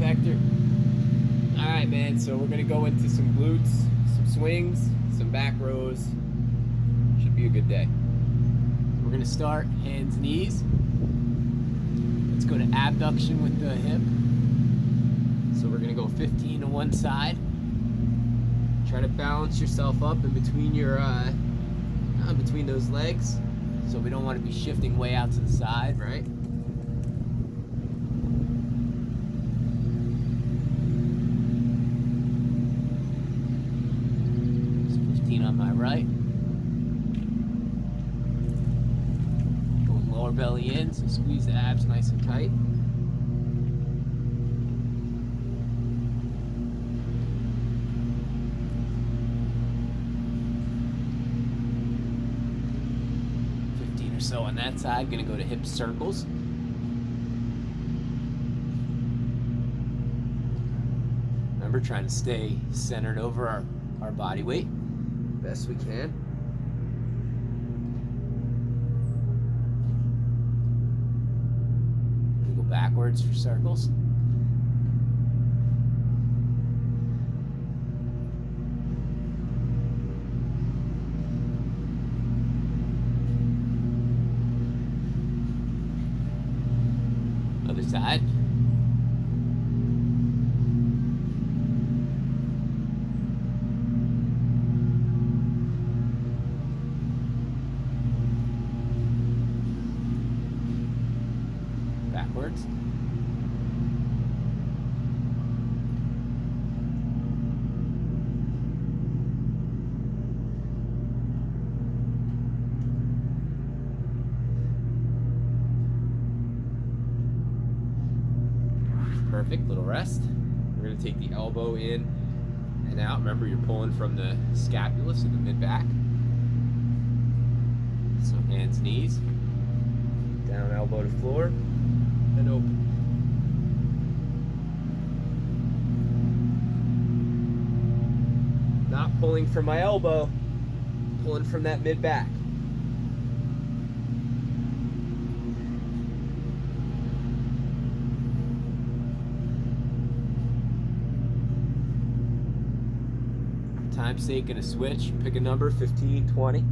inspector. All right, man, so we're gonna go into some glutes, some swings, some back rows. Should be a good day. We're gonna start hands, knees. Let's go to abduction with the hip. So we're gonna go 15 to one side. Try to balance yourself up in between your, between those legs. So we don't want to be shifting way out to the side, right? So 15 on my right. Going lower belly in, so squeeze the abs nice and tight. So on that side, gonna go to hip circles. Remember, trying to stay centered over our body weight best we can. We go backwards for circles. Other side. Backwards. Perfect, little rest. We're gonna take the elbow in and out. Remember, you're pulling from the scapula, so the mid-back. So hands, knees. Down elbow to floor, and open. Not pulling from my elbow, pulling from that mid-back. Time's sake, gonna switch. Pick a number, 15, 20.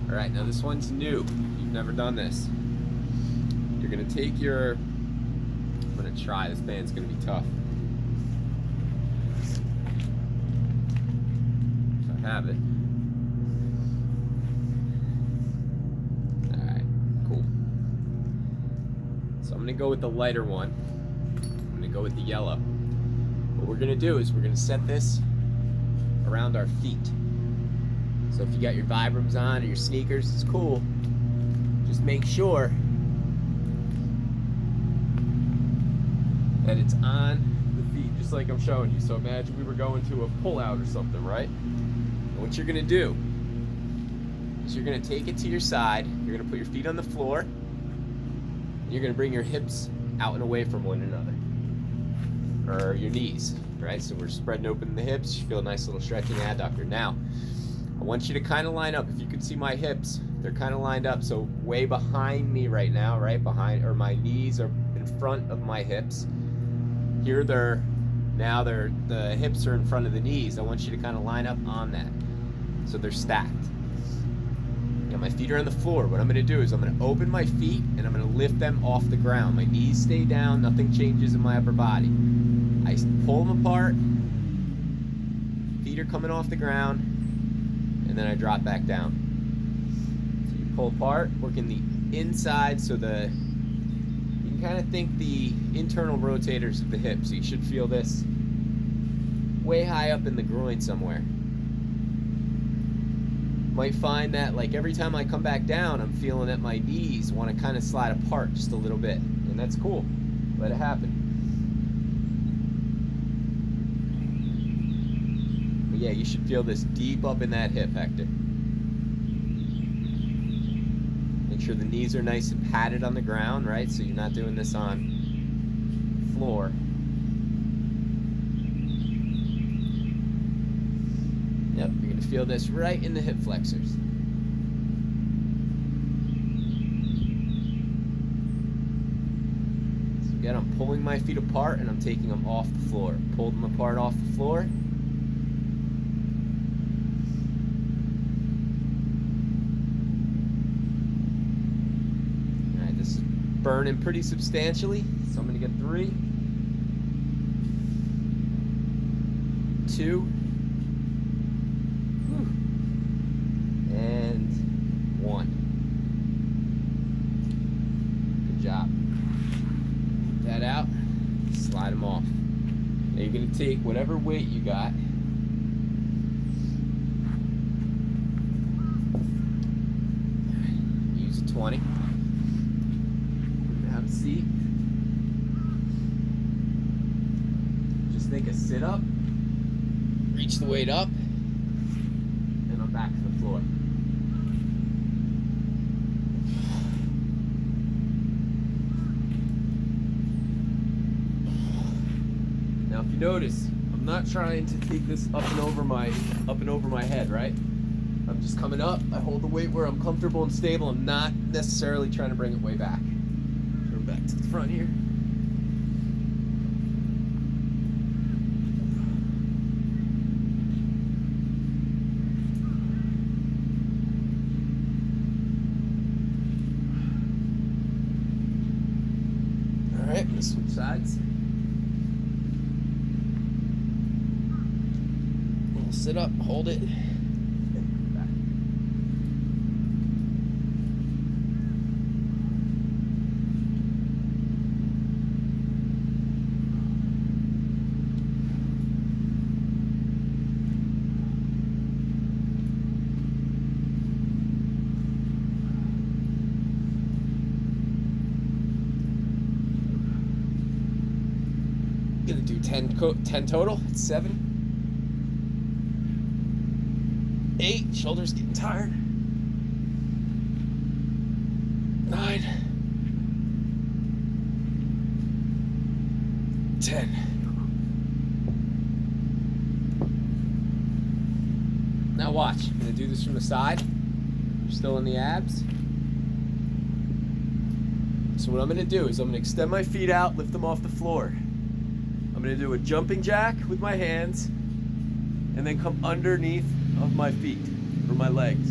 All right, now this one's new. You've never done this. You're gonna take your, I'm gonna try, this band's gonna be tough. If I have it. All right, cool. So I'm gonna go with the lighter one. I'm gonna go with the yellow. What we're gonna do is we're gonna set this around our feet. So if you got your Vibrams on or your sneakers, it's cool. Just make sure that it's on the feet, just like I'm showing you. So imagine we were going to a pull-out or something, right? And what you're gonna do is you're gonna take it to your side, you're gonna put your feet on the floor, and you're gonna bring your hips out and away from one another. Or your knees, right? So we're spreading open the hips, you feel a nice little stretching adductor. Now, I want you to kind of line up. If you can see my hips, they're kind of lined up. So way behind me right now, right behind, or my knees are in front of my hips. Here the hips are in front of the knees. I want you to kind of line up on that. So they're stacked. Now my feet are on the floor. What I'm gonna do is I'm gonna open my feet and I'm gonna lift them off the ground. My knees stay down, nothing changes in my upper body. I pull them apart, feet are coming off the ground, and then I drop back down. So you pull apart, working the inside, so you can kind of think the internal rotators of the hip. So you should feel this way high up in the groin somewhere. Might find that like every time I come back down, I'm feeling that my knees want to kind of slide apart just a little bit, and that's cool. Let it happen. But Yeah, you should feel this deep up in that hip, Hector. Make sure the knees are nice and padded on the ground, right? So you're not doing this on floor. Yep, you're gonna feel this right in the hip flexors. So again, I'm pulling my feet apart and I'm taking them off the floor. Pull them apart off the floor. Burning pretty substantially, so I'm gonna get 3, 2, and 1. Good job. Get that out, slide them off. Now you're gonna take whatever weight you got. Use a 20. Seat. Just think a sit up, reach the weight up, and I'm back to the floor. Now if you notice, I'm not trying to take this up and over my head, right? I'm just coming up, I hold the weight where I'm comfortable and stable. I'm not necessarily trying to bring it way back. Back to the front here. All right, let's switch sides. We'll sit up, hold it. Gonna do 10 total. It's 7, 8. Shoulders getting tired. 9, 10. Now watch. I'm gonna do this from the side. You're still in the abs. So what I'm gonna do is I'm gonna extend my feet out, lift them off the floor. I'm gonna do a jumping jack with my hands and then come underneath of my feet or my legs.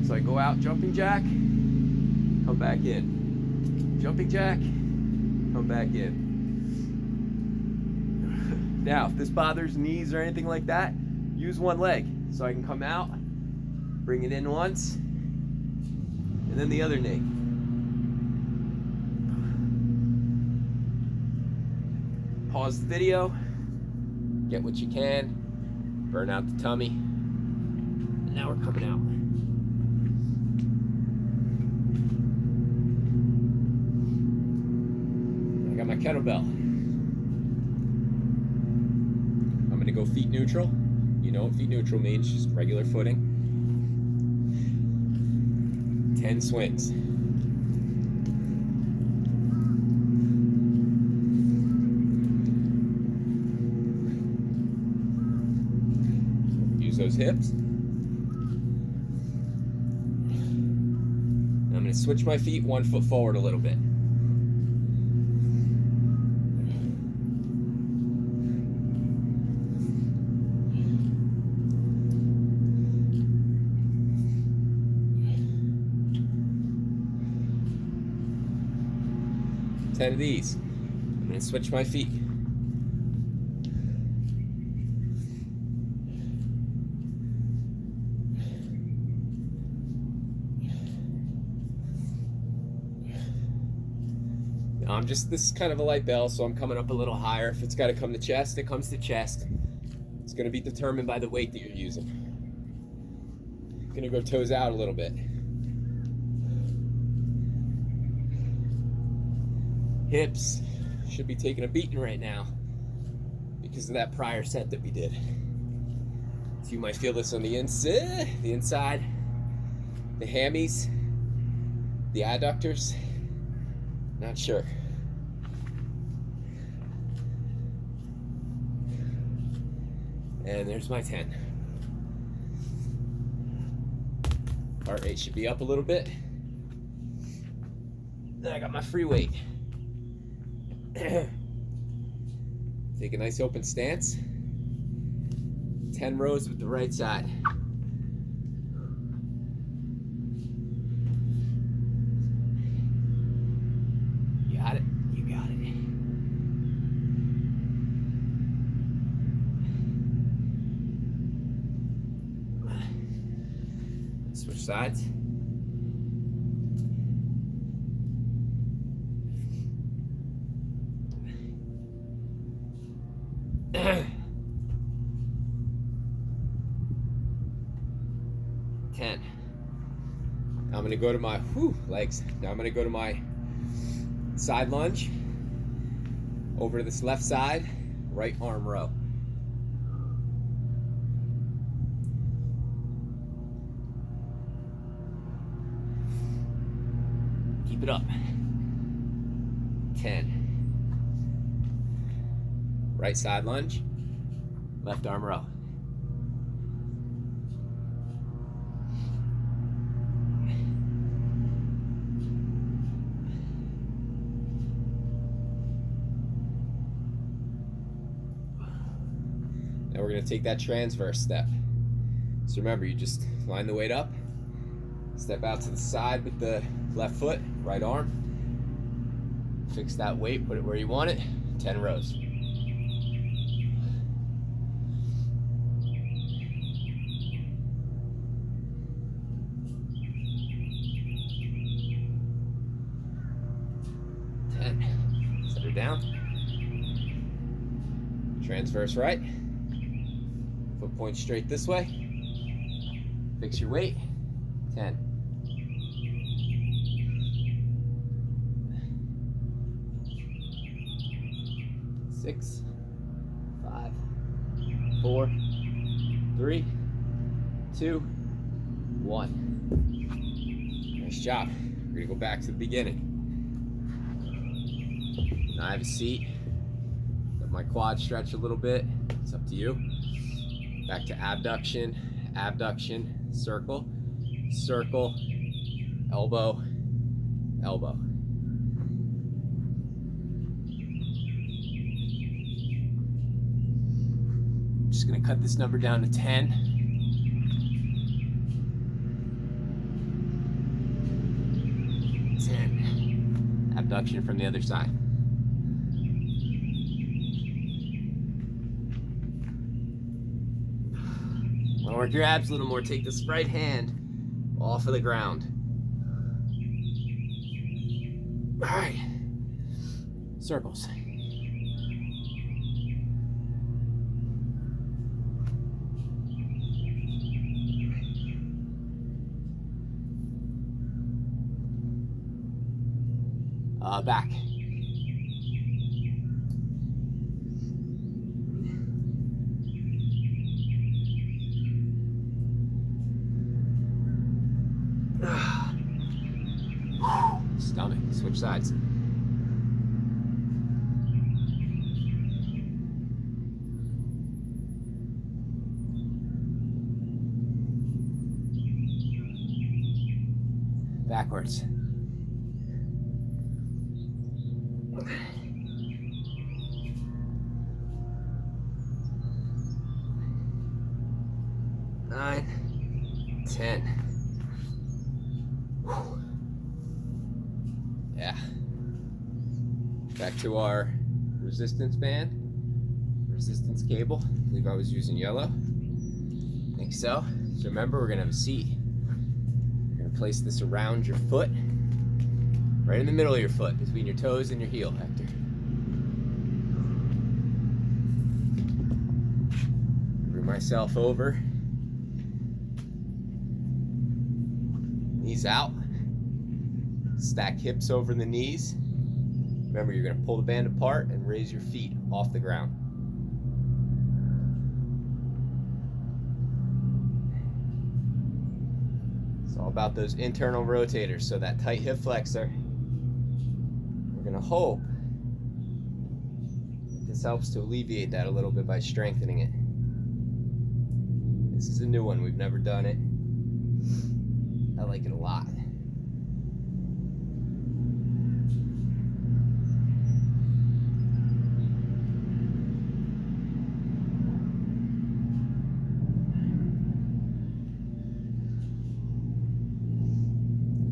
So I go out, jumping jack, come back in. Jumping jack, come back in. Now, if this bothers knees or anything like that, use one leg. So I can come out, bring it in once, and then the other knee. Pause the video, get what you can, burn out the tummy, and now we're coming out. I got my kettlebell. I'm gonna go feet neutral. You know what feet neutral means, just regular footing. 10 swings. Those hips. And I'm going to switch my feet 1 foot forward a little bit. Ten of these. I'm going to switch my feet. This is kind of a light bell, so I'm coming up a little higher. If it's got to come to chest, it comes to chest. It's going to be determined by the weight that you're using. I'm going to go toes out a little bit. Hips should be taking a beating right now because of that prior set that we did. You might feel this on the inside, the hammies, the adductors. Not sure. And there's my 10. Heart rate should be up a little bit. Then I got my free weight. Take a nice open stance. 10 rows with the right side. Got it? You got it. Switch sides. I'm going to go to my legs. Now I'm going to go to my side lunge over to this left side, right arm row. Keep it up. 10. Right side lunge, left arm row. Now we're going to take that transverse step. So remember, you just line the weight up, step out to the side with the left foot, right arm, fix that weight, put it where you want it, 10 rows. Set her down. Transverse right. Foot points straight this way. Fix your weight. 10. 6, 5, 4, 3, 2, 1. Nice job. We're gonna go back to the beginning. Now I have a seat. Let my quad stretch a little bit. It's up to you. Back to abduction, abduction, circle, circle, elbow, elbow. Just gonna cut this number down to 10. 10. Abduction from the other side. Want to work your abs a little more. Take this right hand off of the ground. All right. Circles. Back. Stomach. Switch sides. Backwards. Nine, 10. Whew. Yeah. Back to our resistance band, resistance cable. I believe I was using yellow. I think so. So remember, we're gonna have a seat. You're gonna place this around your foot, right in the middle of your foot, between your toes and your heel, Hector. Bring myself over. Knees out. Stack hips over the knees. Remember, you're going to pull the band apart and raise your feet off the ground. about those internal rotators, so that tight hip flexor. We're gonna hope this helps to alleviate that a little bit by strengthening it. This is a new one, we've never done it. I like it a lot.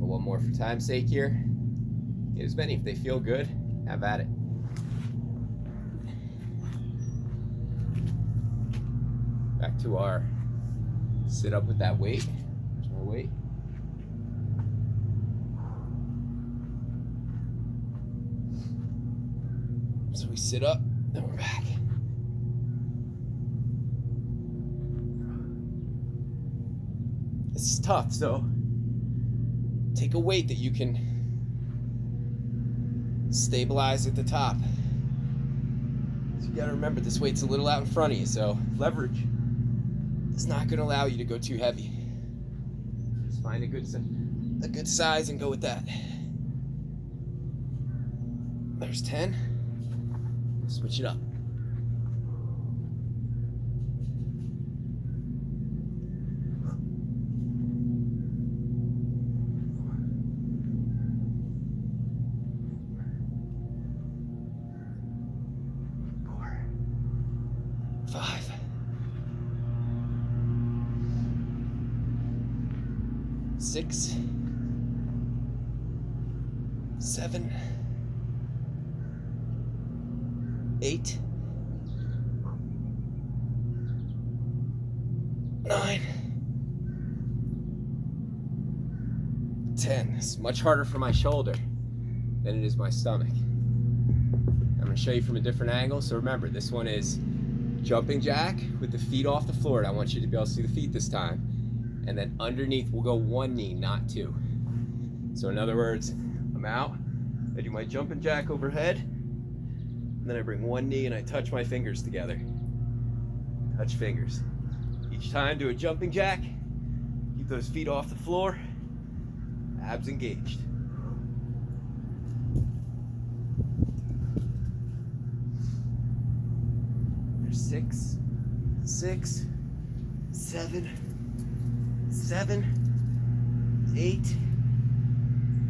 One more for time's sake here. Get as many if they feel good. Have at it. Back to our sit up with that weight. There's more weight. So we sit up, then we're back. This is tough, so take a weight that you can stabilize at the top. So you gotta remember this weight's a little out in front of you, so leverage. It's not going to allow you to go too heavy. Just find a good size and go with that. There's 10. Switch it up. Four. 5. 6, 7, 8, 9, 10. It's much harder for my shoulder than it is my stomach. I'm going to show you from a different angle. So remember, this one is jumping jack with the feet off the floor. And I want you to be able to see the feet this time. And then underneath, we'll go one knee, not two. So in other words, I'm out, I do my jumping jack overhead, and then I bring one knee and I touch my fingers together. Touch fingers. Each time, do a jumping jack, keep those feet off the floor, abs engaged. There's 6, 6, 7, 7, 8,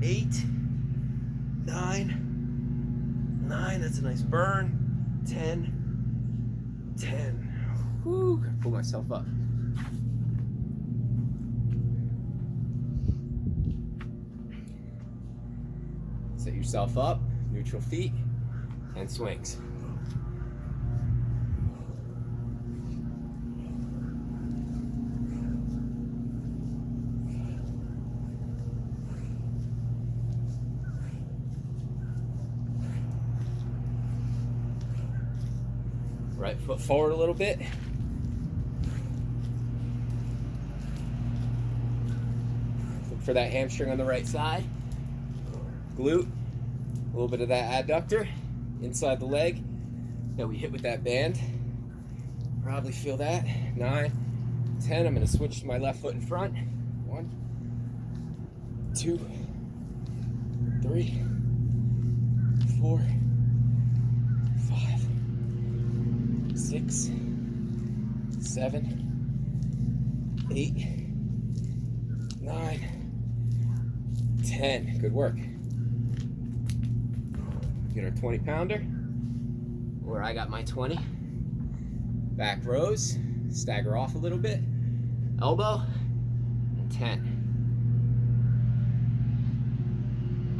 8, 9, 9, that's a nice burn, 10, 10. Whew, gotta pull myself up. Set yourself up, neutral feet, 10 swings. Right foot forward a little bit. Look for that hamstring on the right side. Glute. A little bit of that adductor inside the leg that we hit with that band. Probably feel that. 9, 10. I'm going to switch to my left foot in front. 1, 2, 3, 4, 5, 6, 7, 8, 9, 10. Good work. Get our 20-pounder, where I got my 20. Back rows, stagger off a little bit. Elbow, and 10.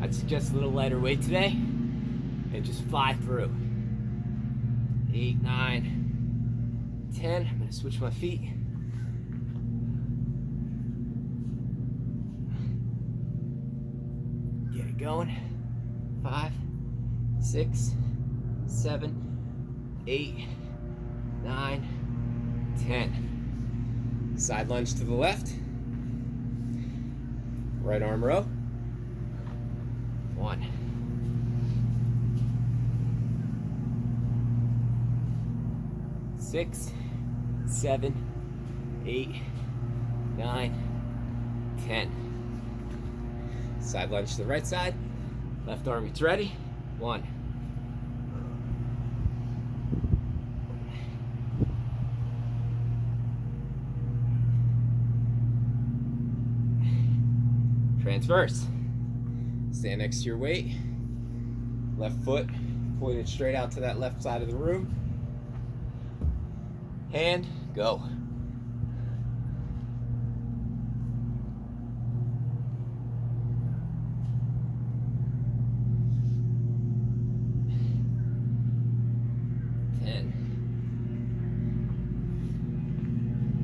I'd suggest a little lighter weight today, and just fly through. 8, 9, 10. I'm going to switch my feet. Get it going. 5, 6, 7, 8, 9, 10. Side lunge to the left. Right arm row. 1. 6, 7, 8, 9, 10. Side lunge to the right side. Left arm gets ready. 1. Transverse. Stand next to your weight. Left foot pointed straight out to that left side of the room. Hand, go.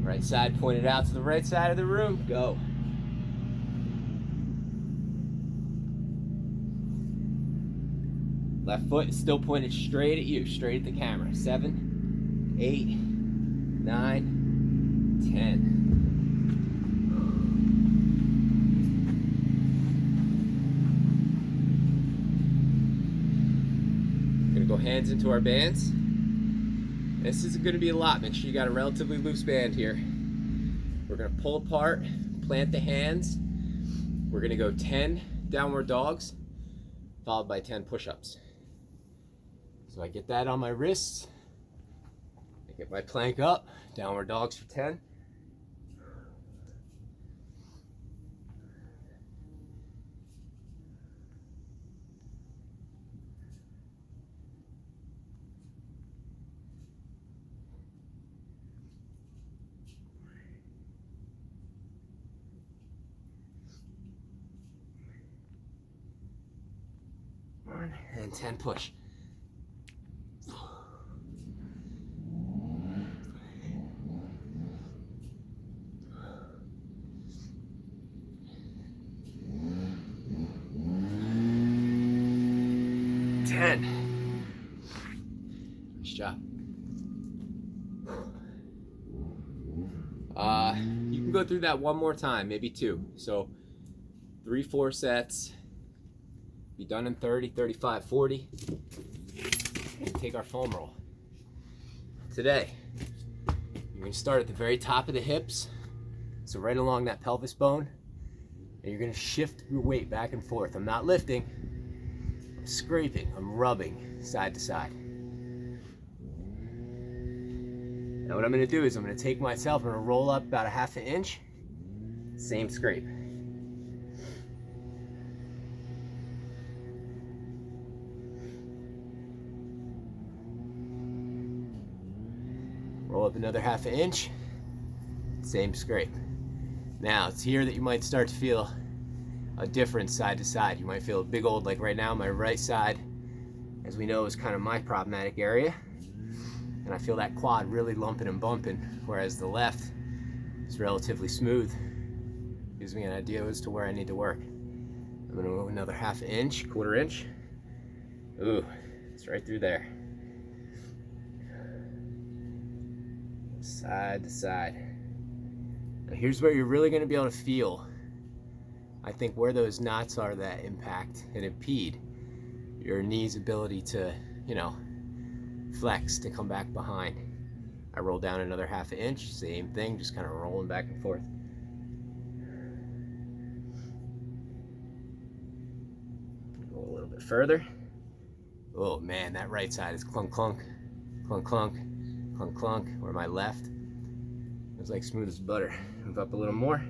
Right side pointed out to the right side of the room. Go. Left foot is still pointed straight at you, straight at the camera. 7, 8, 9, 10. Gonna go hands into our bands. This is going to be a lot. Make sure you got a relatively loose band here. We're going to pull apart, plant the hands. We're going to go 10 downward dogs, followed by 10 push-ups. So I get that on my wrists. I get my plank up, downward dogs for 10. And 10 push. Nice job. You can go through that one more time, maybe 2. So 3, 4 sets. Be done in 30, 35, 40. And take our foam roll. Today, you're going to start at the very top of the hips, so right along that pelvis bone, and you're going to shift your weight back and forth. I'm not lifting, I'm scraping, I'm rubbing side to side. Now what I'm going to do is I'm going to take myself, I'm going to roll up about a 1/2 inch, same scrape. Roll up another 1/2 inch, same scrape. Now it's here that you might start to feel a difference side to side. You might feel a big old, like right now, my right side, as we know, is kind of my problematic area. And I feel that quad really lumping and bumping, whereas the left is relatively smooth. Gives me an idea as to where I need to work. I'm gonna move another 1/2 inch, 1/4 inch. Ooh, it's right through there. Side to side. Now here's where you're really going to be able to feel, I think, where those knots are that impact and impede your knee's ability to, you know, flex, to come back behind. I roll down another 1/2 inch, same thing, just kind of rolling back and forth. Go a little bit further. Oh man, that right side is clunk clunk, clunk clunk, clunk clunk, where my left is like smooth as butter. Move up a little more.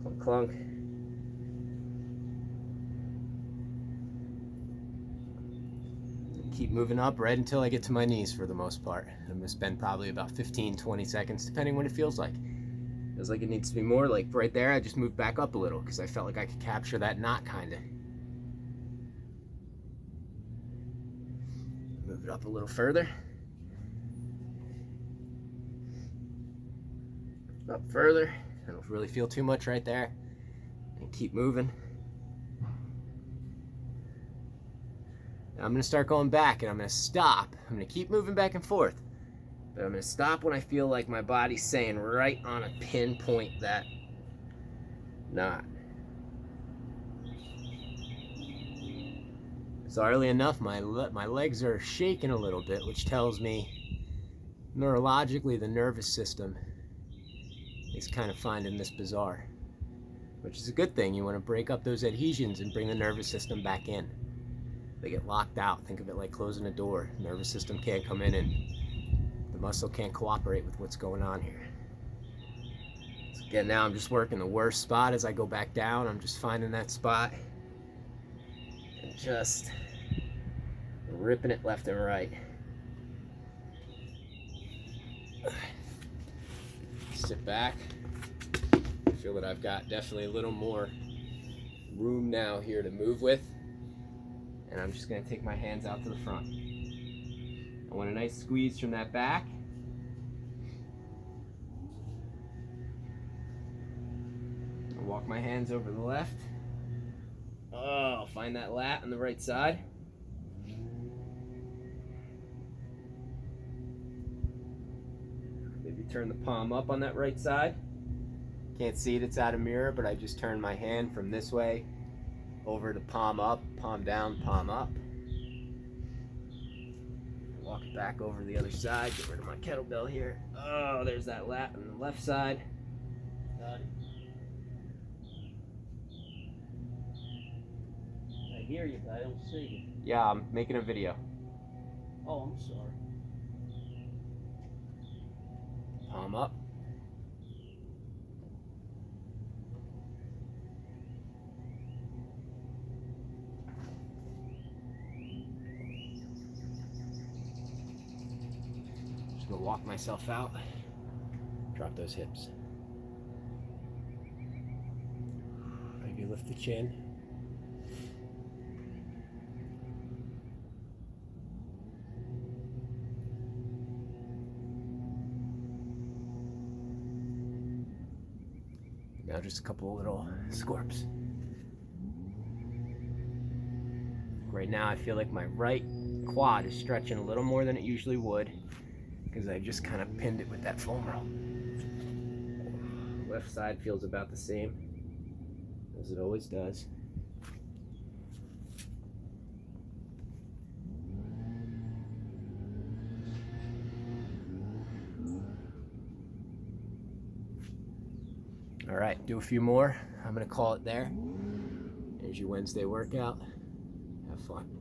Clunk clunk. Keep moving up right until I get to my knees for the most part. I'm gonna spend probably about 15-20 seconds, depending what it feels like. Feels like it needs to be more. Like right there, I just moved back up a little because I felt like I could capture that knot kinda. Move it up a little further. Up further. I don't really feel too much right there. And keep moving. Now I'm going to start going back, and I'm going to stop. I'm going to keep moving back and forth. But I'm going to stop when I feel like my body's saying right on a pinpoint that knot. Bizarrely enough, my legs are shaking a little bit, which tells me neurologically the nervous system is kind of finding this bizarre. which is a good thing. You want to break up those adhesions and bring the nervous system back in. They get locked out. Think of it like closing a door. The nervous system can't come in and the muscle can't cooperate with what's going on here. So again, now I'm just working the worst spot. As I go back down, I'm just finding that spot and just ripping it left and right. Sit back. I feel that I've got definitely a little more room now here to move with. And I'm just going to take my hands out to the front. I want a nice squeeze from that back. I'll walk my hands over the left. Oh, find that lat on the right side. Maybe turn the palm up on that right side. Can't see it, it's out of mirror, but I just turn my hand from this way over to palm up, palm down, palm up. Walk it back over to the other side, get rid of my kettlebell here. Oh, there's that lat on the left side. Got it. I hear you, but I don't see you. Yeah, I'm making a video. Oh, I'm sorry. Palm up. Just gonna walk myself out. Drop those hips. Maybe lift the chin. Now just a couple little scorps. Right now I feel like my right quad is stretching a little more than it usually would because I just kind of pinned it with that foam roll. Left side feels about the same as it always does. All right, do a few more. I'm gonna call it there. There's your Wednesday workout. Have fun.